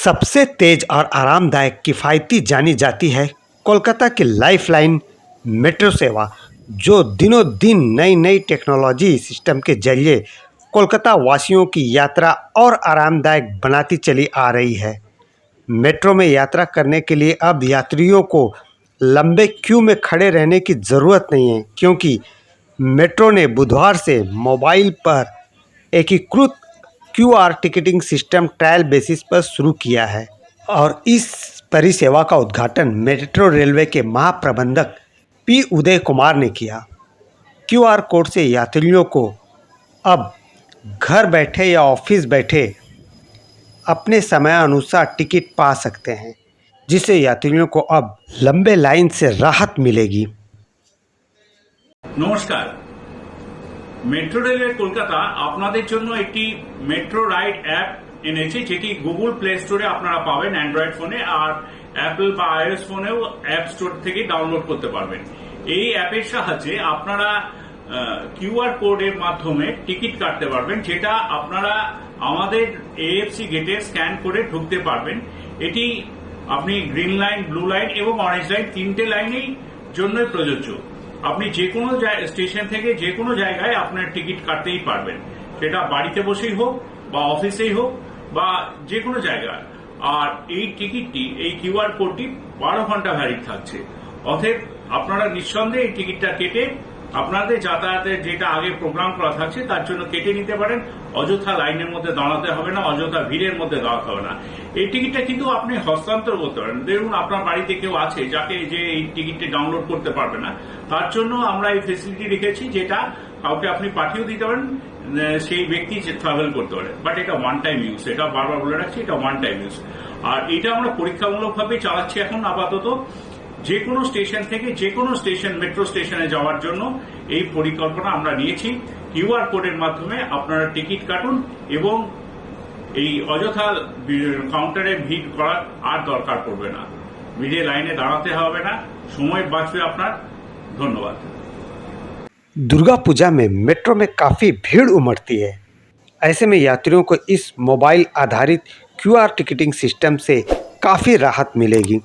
सबसे तेज और आरामदायक किफ़ायती जानी जाती है कोलकाता की लाइफलाइन मेट्रो सेवा, जो दिनों दिन नई नई टेक्नोलॉजी सिस्टम के जरिए कोलकाता वासियों की यात्रा और आरामदायक बनाती चली आ रही है। मेट्रो में यात्रा करने के लिए अब यात्रियों को लंबे क्यू में खड़े रहने की ज़रूरत नहीं है, क्योंकि मेट्रो ने बुधवार से मोबाइल पर एकीकृत QR ticketing system trial basis पर शुरू किया है और इस परिसेवा का उद्घाटन मेट्रो रेलवे के महाप्रबंधक पी उदय कुमार ने किया। क्यूआर कोड से यात्रियों को अब घर बैठे या ऑफिस बैठे अपने समय अनुसार टिकट पा सकते हैं, जिससे यात्रियों को अब लंबे लाइन से राहत मिलेगी। नमस्कार, मेट्रो रेलवे कलकाता আপনাদের জন্য একটি মেট্রো রাইড অ্যাপ এনেছে, যেটি গুগল প্লে স্টোরে আপনারা পাবেন অ্যান্ড্রয়েড ফোনে, আর অ্যাপল বা আইওএস ফোনেও অ্যাপ স্টোর থেকে ডাউনলোড করতে পারবেন। এই অ্যাপের সাহায্যে আপনারা কিউআর কোডের মাধ্যমে টিকিট কাটতে পারবেন, যেটা আপনারা আমাদের এএফসি গেটে স্ক্যান করে ঢুকতে পারবেন। এটি আপনি গ্রিন লাইন, ব্লু লাইন এবং অরেঞ্জ লাইন তিনটে লাইনেই জন্যই প্রযোজ্য। আপনি যে কোনো স্টেশন থেকে যে কোনো জায়গায় আপনার টিকিট কাটতেই পারবেন, সেটা বাড়িতে বসেই হোক বা অফিসেই হোক বা যে কোনো জায়গায়। আর এই টিকিটটি, এই কিউআর কোডটি 12 ঘন্টা ভ্যালিড থাকছে। অতএব আপনারা নিঃসন্দেহে এই টিকিটটা কেটে আপনাদের যাতায়াতের যেটা আগে প্রোগ্রাম করা থাকছে তার জন্য কেটে নিতে পারেন। অযথা লাইনের মধ্যে দাঁড়াতে হবে না, অযথা ভিড়ের মধ্যে দাঁড়াতে হবে না। এই টিকিটটা কিন্তু আপনি হস্তান্তর করতে পারেন। দেখুন, আপনার বাড়িতে কেউ আছে যাকে যে এই টিকিটটি ডাউনলোড করতে পারবে না, তার জন্য আমরা এই ফেসিলিটি রেখেছি, যেটা কাউকে আপনি পাঠিয়েও দিতে পারেন, সেই ব্যক্তি ট্রাভেল করতে পারে। বাট এটা ওয়ান টাইম ইউজ, এটা বারবার বলে রাখছি, এটা ওয়ান টাইম ইউজ। আর এটা আমরা পরীক্ষামূলকভাবে চালাচ্ছি এখন আপাতত। যে কোনো স্টেশন থেকে যে কোনো স্টেশন, মেট্রো স্টেশনে যাওয়ার জন্য এই পরিকল্পনা আমরা নিয়েছি। কিউআর কোডের মাধ্যমে আপনারা টিকিট কাটুন এবং এই অযথা কাউন্টারে ভিড় করার আর দরকার পড়বে না, ভিড়ে লাইনে দাঁড়াতে হবে না, সময় বাঁচবে আপনার। धन्यवाद। दुर्गा पूजा में मेट्रो में काफ़ी भीड़ उमड़ती है। ऐसे में यात्रियों को इस मोबाइल आधारित क्यूआर टिकटिंग सिस्टम से काफ़ी राहत मिलेगी।